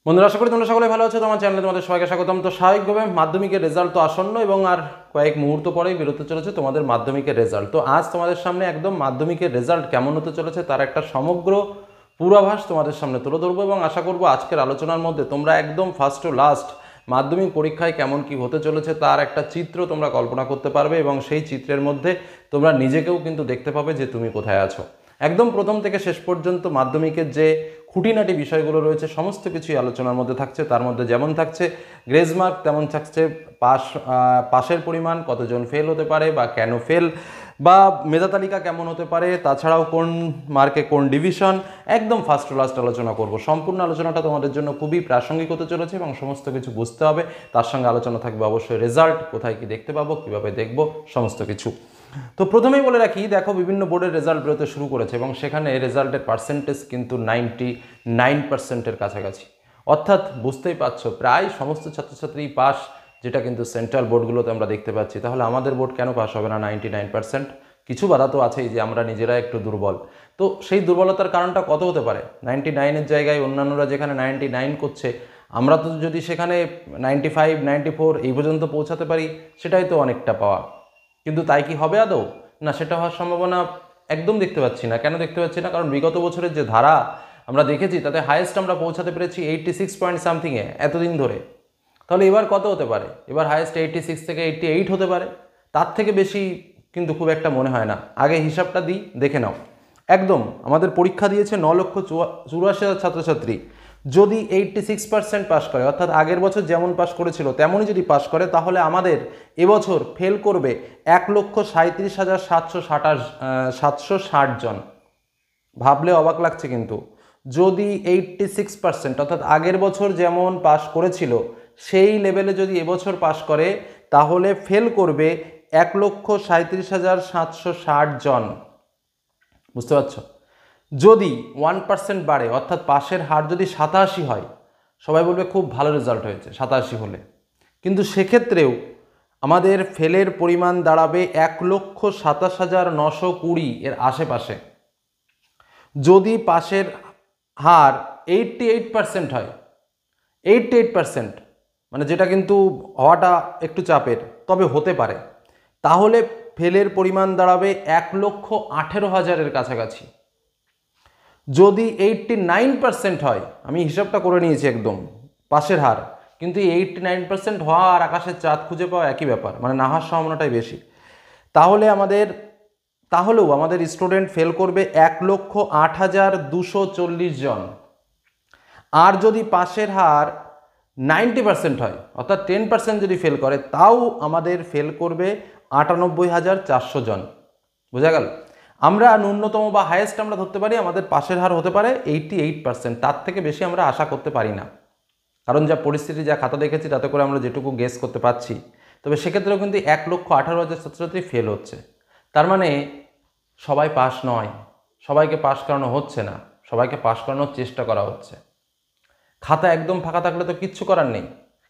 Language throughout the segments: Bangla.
বন্ধুরা, আশা করি তোমরা সকলে ভালো আছো। তোমার চ্যানেলে তোমাদের সবাইকে স্বাগতম। তো স্বাভাবিকভাবে মাধ্যমিকের রেজাল্ট তো আসন্ন এবং আর কয়েক মুহূর্ত পরেই বেরোতে চলেছে তোমাদের মাধ্যমিকের রেজাল্ট। তো আজ তোমাদের সামনে একদম মাধ্যমিকের রেজাল্ট কেমন হতে চলেছে তার একটা সমগ্র পূর্বাভাস তোমাদের সামনে তুলে ধরবো এবং আশা করবো আজকের আলোচনার মধ্যে তোমরা একদম ফার্স্ট টু লাস্ট মাধ্যমিক পরীক্ষায় কেমন কি হতে চলেছে তার একটা চিত্র তোমরা কল্পনা করতে পারবে এবং সেই চিত্রের মধ্যে তোমরা নিজেকেও কিন্তু দেখতে পাবে যে তুমি কোথায় আছো। একদম প্রথম থেকে শেষ পর্যন্ত মাধ্যমিকের যে খুঁটিনাটি বিষয়গুলো রয়েছে সমস্ত কিছুই আলোচনার মধ্যে থাকছে। তার মধ্যে যেমন থাকছে গ্রেজ মার্ক, তেমন থাকছে পাশের পরিমাণ, কতজন ফেল হতে পারে বা কেন ফেল, বা মেধা তালিকা কেমন হতে পারে, তাছাড়াও কোন মার্কে কোন ডিভিশন, একদম ফার্স্ট টু লাস্ট আলোচনা করব। সম্পূর্ণ আলোচনাটা তোমাদের জন্য খুবই প্রাসঙ্গিক হতে চলেছে এবং সমস্ত কিছু বুঝতে হবে। তার সঙ্গে আলোচনা থাকবে অবশ্যই রেজাল্ট, কোথায় কি দেখতে পাবো, কীভাবে দেখব, সমস্ত কিছু। তো প্রথমেই বলে রাখি, দেখো বিভিন্ন বোর্ডের রেজাল্ট বেরোতে শুরু করেছে এবং সেখানে রেজাল্টের পার্সেন্টেজ কিন্তু 99% কাছাকাছি। অর্থাৎ বুঝতেই পারছো প্রায় সমস্ত ছাত্রছাত্রী পাস, যেটা কিন্তু সেন্ট্রাল বোর্ডগুলোতে আমরা দেখতে পাচ্ছি। তাহলে আমাদের বোর্ড কেন পাস হবে না 99%? কিছু বাধা তো আছেই, যে আমরা নিজেরা একটু দুর্বল। তো সেই দুর্বলতার কারণটা কত হতে পারে? 99-এর জায়গায় অন্যান্যরা যেখানে 99 করছে, আমরা তো যদি সেখানে 95, 94 এই পর্যন্ত পৌঁছাতে পারি, সেটাই তো অনেকটা পাওয়া। কিন্তু তাই কি হবে আদৌ? না, সেটা হওয়ার সম্ভাবনা একদম দেখতে পাচ্ছি না। কেন দেখতে পাচ্ছি না? কারণ বিগত বছরের যে ধারা আমরা দেখেছি তাতে হাইয়েস্ট আমরা পৌঁছাতে পেরেছি 86 পয়েন্ট সামথিংয়ে এতদিন ধরে। তাহলে এবার কত হতে পারে? এবার হাইয়েস্ট 86 থেকে 88 হতে পারে, তার থেকে বেশি কিন্তু খুব একটা মনে হয় না। আগে হিসাবটা দিই, দেখে নাও। একদম আমাদের পরীক্ষা দিয়েছে 9,84,000 ছাত্রছাত্রী। যদি 86% পাস করে, অর্থাৎ আগের বছর যেমন পাস করেছিল তেমনই যদি পাস করে, তাহলে আমাদের এবছর ফেল করবে 1,37,760 জন। ভাবলে অবাক লাগছে কিন্তু। যদি 86% অর্থাৎ আগের বছর যেমন পাস করেছিল সেই লেভেলে যদি এবছর পাস করে, তাহলে ফেল করবে 1,37,760 জন। বুঝতে পারছো? যদি 1% বাড়ে, অর্থাৎ পাশের হার যদি 87 হয়, সবাই বলবে খুব ভালো রেজাল্ট হয়েছে 87 হলে। কিন্তু সেক্ষেত্রেও আমাদের ফেলের পরিমাণ দাঁড়াবে 1,27,920 এর আশেপাশে। যদি পাশের হার 88% হয়, 88% মানে যেটা কিন্তু হওয়াটা একটু চাপের, তবে হতে পারে, তাহলে ফেলের পরিমাণ দাঁড়াবে 1,18,000-এর কাছাকাছি। যদি 89% হয়, আমি হিসাবটা করে নিয়েছি একদম পাশের হার, কিন্তু 89% হওয়া আর আকাশের চাঁদ খুঁজে পাওয়া একই ব্যাপার, মানে না হওয়ার সম্ভাবনাটাই বেশি। তাহলেও আমাদের স্টুডেন্ট ফেল করবে 1,08,240 জন। আর যদি পাশের হার 90% হয়, অর্থাৎ 10% যদি ফেল করে, তাও আমাদের ফেল করবে 98,400 জন। বোঝা গেল? আমরা ন্যূনতম বা হাইয়েস্ট আমরা ধরতে পারি আমাদের পাশের হার হতে পারে 88%, তার থেকে বেশি আমরা আশা করতে পারি না। কারণ যা পরিস্থিতি, যা খাতা দেখেছি, তাতে করে আমরা যেটুকু গেস করতে পারছি। তবে সেক্ষেত্রেও কিন্তু 1,18,000 ছাত্রছাত্রী ফেল হচ্ছে। তার মানে সবাই পাস নয়, সবাইকে পাস করানো হচ্ছে না, সবাইকে পাস করানোর চেষ্টা করা হচ্ছে। খাতা একদম ফাঁকা থাকলে তো কিচ্ছু করার নেই।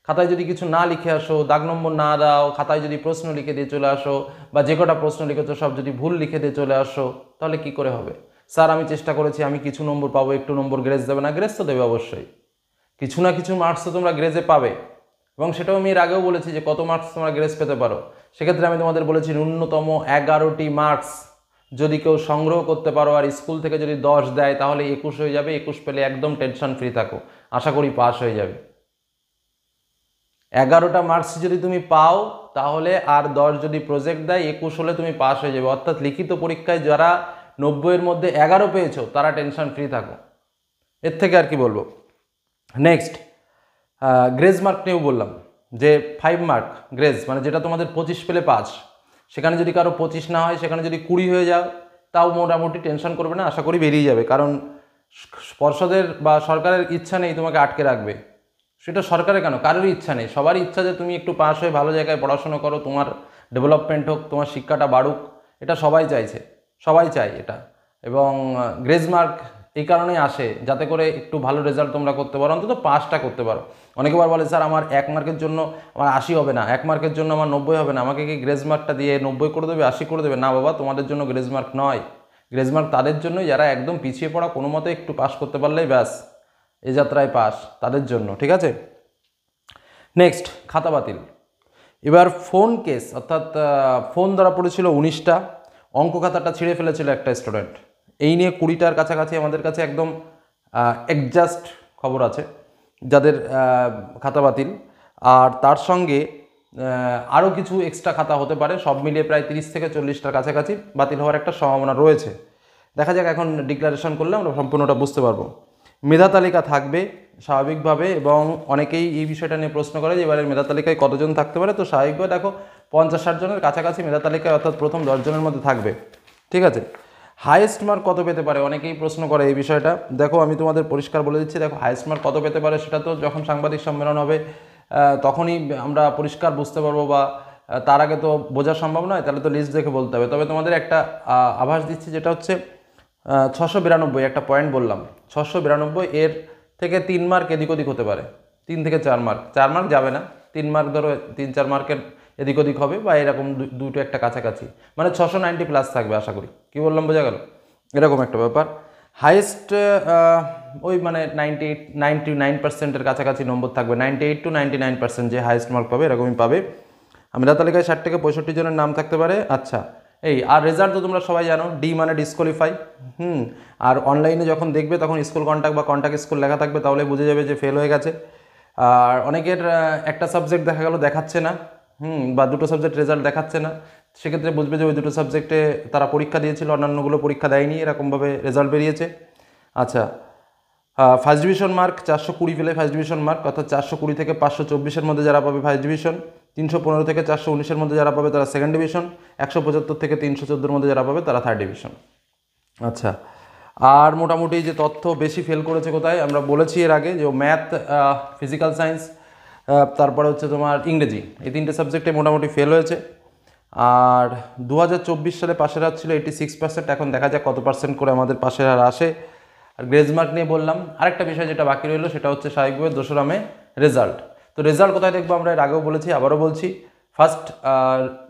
খাতায় যদি কিছু না লিখে আসো, দাগ নম্বর না দাও, খাতায় যদি প্রশ্ন লিখে দিয়ে চলে আসো, বা যে কটা প্রশ্ন লিখেছো সব যদি ভুল লিখে দিয়ে চলে আসো, তাহলে কি করে হবে? স্যার আমি চেষ্টা করেছি, আমি কিছু নম্বর পাবো, একটু নম্বর গ্রেজ দেবে না? গ্রেজ তো দেবে অবশ্যই, কিছু না কিছু মার্কস তো তোমরা গ্রেজে পাবে। এবং সেটাও আমি এর আগেও বলেছি যে কত মার্কস তোমরা গ্রেজ পেতে পারো। সেক্ষেত্রে আমি তোমাদের বলেছি ন্যূনতম 11টি মার্কস যদি কেউ সংগ্রহ করতে পারো, আর স্কুল থেকে যদি 10 দেয়, তাহলে 21 হয়ে যাবে। 21 পেলে একদম টেনশন ফ্রি থাকো, আশা করি পাস হয়ে যাবে। 11টা মার্কস যদি তুমি পাও, তাহলে আর 10 যদি প্রজেক্ট দেয়, 21 হলে তুমি পাস হয়ে যাবে। অর্থাৎ লিখিত পরীক্ষায় যারা 90-এর মধ্যে 11 পেয়েছো, তারা টেনশন ফ্রি থাকো। এর থেকে আর কি বলবো। নেক্সট, গ্রেজ মার্ক নিয়েও বললাম যে 5 মার্ক গ্রেজ, মানে যেটা তোমাদের 25 পেলে পাস। সেখানে যদি কারো 25 না হয়, সেখানে যদি 20 হয়ে যাও, তাও মোটামুটি টেনশন করবে না, আশা করি বেরিয়ে যাবে। কারণ পর্ষদের বা সরকারের ইচ্ছা নেই তোমাকে আটকে রাখবে। সেটা সরকারের কেন, কারোরই ইচ্ছা নেই। সবারই ইচ্ছা যে তুমি একটু পাস হয়ে ভালো জায়গায় পড়াশোনা করো, তোমার ডেভেলপমেন্ট হোক, তোমার শিক্ষাটা বাড়ুক, এটা সবাই চাইছে, সবাই চায় এটা। এবং গ্রেজ মার্ক এই কারণেই আসে যাতে করে একটু ভালো রেজাল্ট তোমরা করতে পারো, অন্তত পাসটা করতে পারো। অনেকবার বলে স্যার আমার 1 মার্কের জন্য আমার 80 হবে না, 1 মার্কের জন্য আমার 90 হবে না, আমাকে কি গ্রেজ মার্কটা দিয়ে 90 করে দেবে, 80 করে দেবে? না বাবা, তোমাদের জন্য গ্রেজ মার্ক নয়। গ্রেজ মার্ক তাদের জন্যই যারা একদম পিছিয়ে পড়া, কোনো মতে একটু পাস করতে পারলেই ব্যাস এ যাত্রায় পাস তাদের জন্য, ঠিক আছে। নেক্সট, খাতা বাতিল। এবার ফোন কেস, অর্থাৎ ফোন ধরা পড়েছিল 19টা, অঙ্ক খাতাটা ছিঁড়ে ফেলেছিল একটা স্টুডেন্ট। এই নিয়ে 20টার কাছাকাছি আমাদের কাছে একদম এক্সাক্ট খবর আছে যাদের খাতা বাতিল। আর তার সঙ্গে আরও কিছু এক্সট্রা খাতা হতে পারে, সব মিলিয়ে প্রায় 30 থেকে 40টার কাছাকাছি বাতিল হওয়ার একটা সম্ভাবনা রয়েছে। দেখা যাক, এখন ডিক্লারেশন করলে আমরা সম্পূর্ণটা বুঝতে পারবো। মেধা তালিকা থাকবে স্বাভাবিকভাবে, এবং অনেকেই এই বিষয়টা নিয়ে প্রশ্ন করে যে এবারের মেধা তালিকায় কতজন থাকতে পারে। তো স্বাভাবিকভাবে দেখো 50-60 জনের কাছাকাছি মেধা তালিকায়, অর্থাৎ প্রথম 10 জনের মধ্যে থাকবে, ঠিক আছে। হাইয়েস্ট মার্ক কত পেতে পারে, অনেকেই প্রশ্ন করে এই বিষয়টা। দেখো আমি তোমাদের পরিষ্কার বলে দিচ্ছি, দেখো হাইয়েস্ট মার্ক কত পেতে পারে সেটা তো যখন সাংবাদিক সম্মেলন হবে তখনই আমরা পরিষ্কার বুঝতে পারবো, বা তার আগে তো বোঝা সম্ভব নয়, তাহলে তো লিস্ট দেখে বলতে হবে। তবে তোমাদের একটা আভাস দিচ্ছি, যেটা হচ্ছে 692 একটা পয়েন্ট বললাম, 692 এর থেকে 3 মার্ক এদিক ওদিক হতে পারে, 3 থেকে 4 মার্ক, 4 মার্ক যাবে না, 3 মার্ক ধরো 3-4 মার্কের এদিক ওদিক হবে, বা এরকম দুটো একটা কাছাকাছি, মানে 690+ থাকবে আশা করি। কি বললাম, বোঝা গেল? এরকম একটা ব্যাপার। হাইয়েস্ট ওই মানে 99%-এর কাছাকাছি নম্বর থাকবে, 98 to 99% যে হাইয়েস্ট মার্ক পাবে এরকমই পাবে। মেধা তালিকায় 60 থেকে 65 জনের নাম থাকতে পারে। আচ্ছা, এই আর রেজাল্ট তো তোমরা সবাই জানো, ডি মানে ডিসকোয়ালিফাই। আর অনলাইনে যখন দেখবে তখন স্কুল কন্ট্যাক্ট বা কন্ট্যাক্ট স্কুল লেখা থাকবে, তাহলে বুঝে যাবে যে ফেল হয়ে গেছে। আর অনেকের একটা সাবজেক্ট দেখা গেল দেখাচ্ছে না, বা দুটো সাবজেক্ট রেজাল্ট দেখাচ্ছে না, সেক্ষেত্রে বুঝবে যে ওই দুটো সাবজেক্টে তারা পরীক্ষা দিয়েছিল, অন্যান্যগুলো পরীক্ষা দেয়নি, এরকমভাবে রেজাল্ট বেরিয়েছে। আচ্ছা, ফার্স্ট ডিভিশন মার্ক 420 পেলে ফার্স্ট ডিভিশন মার্ক, অর্থাৎ 420 থেকে 524-এর মধ্যে যারা পাবে ফার্স্ট ডিভিশন, 315 থেকে 419-এর মধ্যে যারা পাবে তারা সেকেন্ড ডিভিশন, 175 থেকে 314-এর মধ্যে যারা পাবে তারা থার্ড ডিভিশন। আচ্ছা, আর মোটামুটি যে তথ্য বেশি ফেল করেছে কোথায়, আমরা বলেছি এর আগে যে ম্যাথ, ফিজিক্যাল সায়েন্স, তারপরে হচ্ছে তোমার ইংরেজি, এই 3টে সাবজেক্টে মোটামুটি ফেল হয়েছে। আর 2024 সালে পাশের হার ছিল 86%, এখন দেখা যাক কত পার্সেন্ট করে আমাদের পাশের হার আসে। আর গ্রেজ মার্ক নিয়ে বললাম। আরেকটা বিষয় যেটা বাকি রইলো সেটা হচ্ছে স্বাভাবিকভাবে 2রা মে রেজাল্ট। তো রেজাল্ট কোথায় দেখবো আমরা এর আগেও বলেছি, আবারও বলছি, ফার্স্ট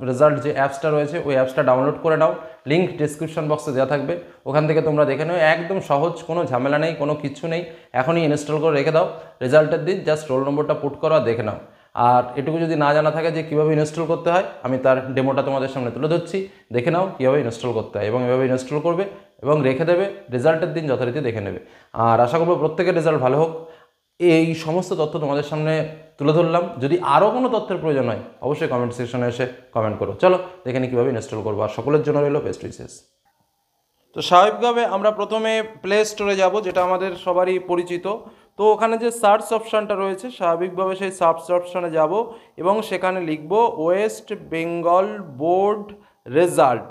রেজাল্ট যে অ্যাপসটা রয়েছে ওই অ্যাপসটা ডাউনলোড করে নাও, লিঙ্ক ডিসক্রিপশন বক্সে দেওয়া থাকবে, ওখান থেকে তোমরা দেখে নাও, একদম সহজ, কোনো ঝামেলা নেই, কোনো কিছু নেই, এখনই ইনস্টল করে রেখে দাও। রেজাল্টের দিন জাস্ট রোল নম্বরটা পুট করো আর দেখে নাও। আর এটুকু যদি না জানা থাকে যে কীভাবে ইনস্টল করতে হয়, আমি তার ডেমোটা তোমাদের সামনে তুলে ধরছি, দেখে নাও কীভাবে ইনস্টল করতে হয়, এবং এভাবে ইনস্টল করবে এবং রেখে দেবে, রেজাল্টের দিন যথারীতি দেখে নেবে। আর আশা করবো প্রত্যেকের রেজাল্ট ভালো হোক। এই সমস্ত তথ্য তোমাদের সামনে তুলে ধরলাম। যদি আরও কোনো তথ্যের প্রয়োজন হয় অবশ্যই কমেন্ট সেকশনে এসে কমেন্ট করো। চলো দেখে নিই কীভাবে ইনস্টল করবো। আর সকলের জন্য রইল বেস্ট উইশেস। তো স্বাভাবিকভাবে আমরা প্রথমে প্লে স্টোরে যাব, যেটা আমাদের সবারই পরিচিত। তো ওখানে যে সার্চ অপশানটা রয়েছে, স্বাভাবিকভাবে সেই সার্চ অপশানে যাব এবং সেখানে লিখব West Bengal board result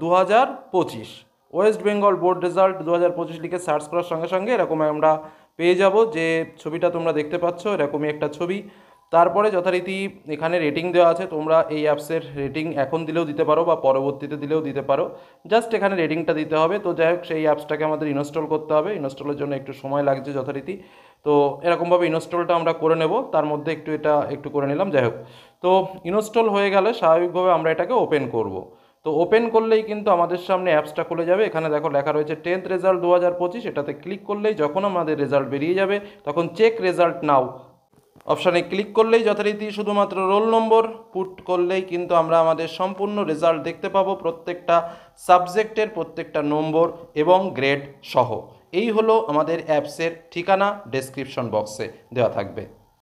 2025। West Bengal board result 2025 লিখে সার্চ করার সঙ্গে সঙ্গে এরকম আমরা পেয়ে যাব যে ছবিটা তোমরা দেখতে পাচ্ছ, এরকমই একটা ছবি। তারপরে যথারীতি এখানে রেটিং দেওয়া আছে, তোমরা এই অ্যাপসের রেটিং এখন দিলেও দিতে পারো বা পরবর্তীতে দিলেও দিতে পারো, জাস্ট এখানে রেটিংটা দিতে হবে। তো যাই হোক, সেই অ্যাপসটাকে আমাদের ইনস্টল করতে হবে, ইনস্টলের জন্য একটু সময় লাগছে যথারীতি। তো এরকমভাবে ইনস্টলটা আমরা করে নেব, তার মধ্যে একটু করে নিলাম। যাই হোক, তো ইনস্টল হয়ে গেলে স্বাভাবিকভাবে আমরা এটাকে ওপেন করব। তো ওপেন করলেই কিন্তু আমাদের সামনে অ্যাপসটা খুলে যাবে। এখানে দেখো লেখা রয়েছে 10th রেজাল্ট 2025, এটাতে ক্লিক করলেই যখন আমাদের রেজাল্ট বেরিয়ে যাবে তখন চেক রেজাল্ট নাও অপশানে ক্লিক করলেই যথারীতি শুধুমাত্র রোল নম্বর পুট করলেই কিন্তু আমরা আমাদের সম্পূর্ণ রেজাল্ট দেখতে পাবো, প্রত্যেকটা সাবজেক্টের প্রত্যেকটা নম্বর এবং গ্রেড সহ। এই হলো আমাদের অ্যাপসের ঠিকানা, ডেসক্রিপশন বক্সে দেওয়া থাকবে।